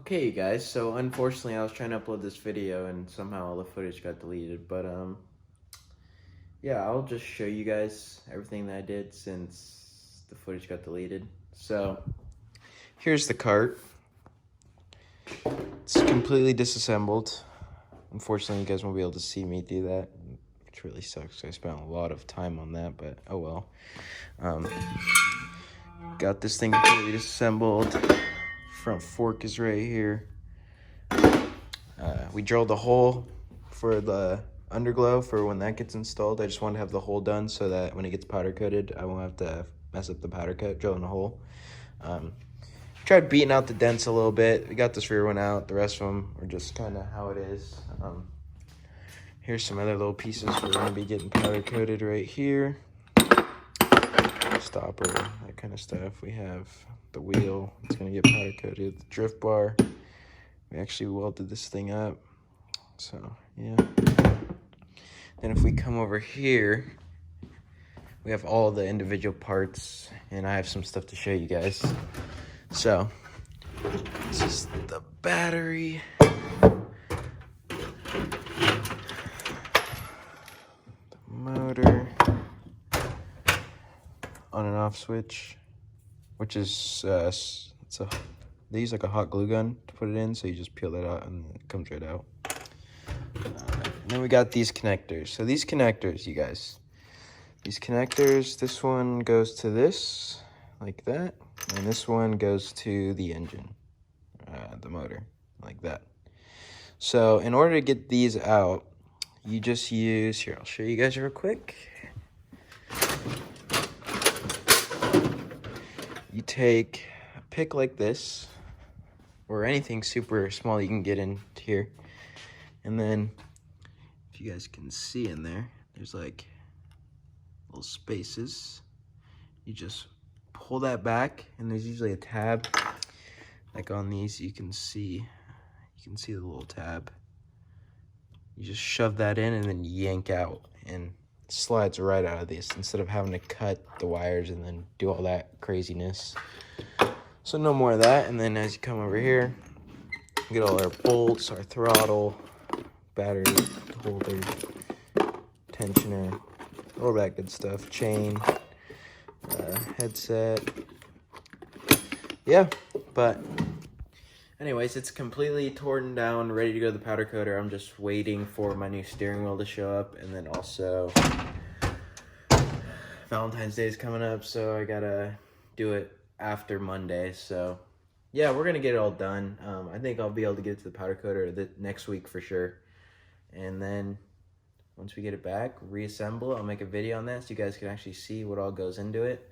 Okay, you guys, so unfortunately I was trying to upload this video and somehow all the footage got deleted, but yeah, I'll just show you guys everything that I did since the footage got deleted. So, here's the cart. It's completely disassembled. Unfortunately, you guys won't be able to see me do that, which really sucks. I spent a lot of time on that, but oh well. Got this thing completely disassembled. Front fork is right here. We drilled a hole for the underglow for when that gets installed. I just want to have the hole done so that when it gets powder coated, I won't have to mess up the powder coat drilling a hole. Tried beating out the dents a little bit. We got this rear one out. The rest of them are just kind of how it is. Here's some other little pieces we're going to be getting powder coated right here. Stopper, that kind of stuff. We have the wheel. It's going to get powder coated. The drift bar. We actually welded this thing up. So, yeah. Then if we come over here, we have all the individual parts, and I have some stuff to show you guys. So, this is the battery. The motor. On and off switch, which is, they use like a hot glue gun to put it in, so you just peel that out and it comes right out. And then we got these connectors. So these connectors, you guys, this one goes to this, like that, and this one goes to the engine, the motor, like that. So in order to get these out, you just use, here, I'll show you guys real quick. You take a pick like this, or anything super small you can get in here, and then if you guys can see in there, there's like little spaces. You just pull that back, and there's usually a tab. Like on these, you can see the little tab. You just shove that in and then yank out, and it slides right out of this instead of having to cut the wires and then do all that craziness. So no more of that. And then as you come over here, we get all our bolts, our throttle, battery holder, tensioner, all that good stuff, chain, headset. Yeah, but anyways, it's completely torn down, ready to go to the powder coater. I'm just waiting for my new steering wheel to show up, and then also Valentine's Day is coming up, so I gotta do it after Monday. So yeah, we're gonna get it all done. I think I'll be able to get it to the powder coater next week for sure. And then once we get it back, reassemble it. I'll make a video on that so you guys can actually see what all goes into it.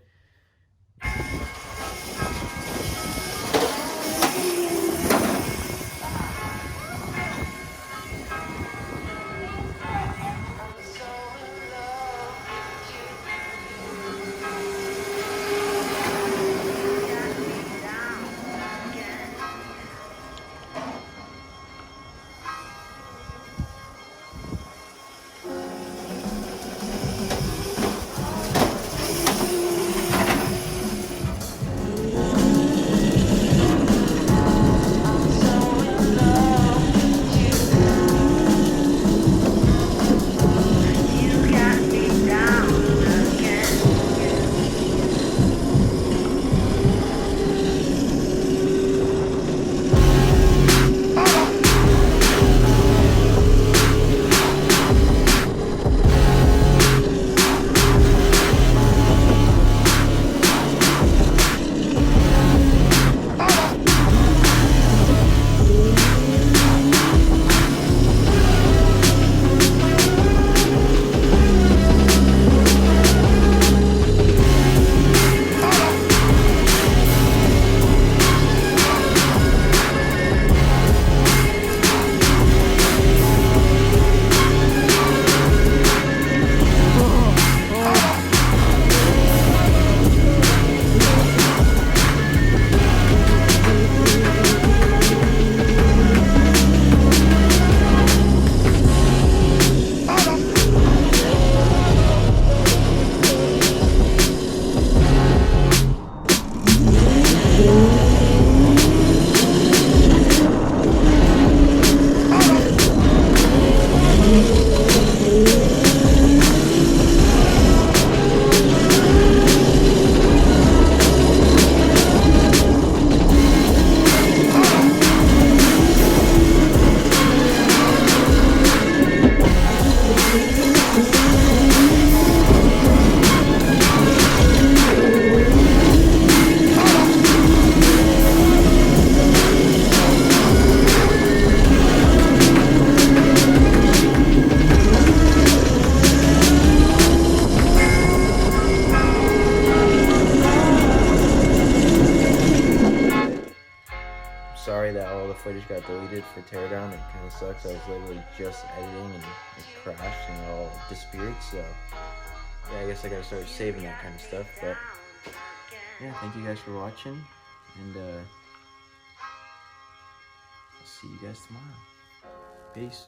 sorry that all the footage got deleted for teardown. It kind of sucks. I was literally just editing and it crashed and it all disappeared. So yeah, I guess I gotta start saving that kind of stuff. But yeah, thank you guys for watching, and I'll see you guys tomorrow. Peace.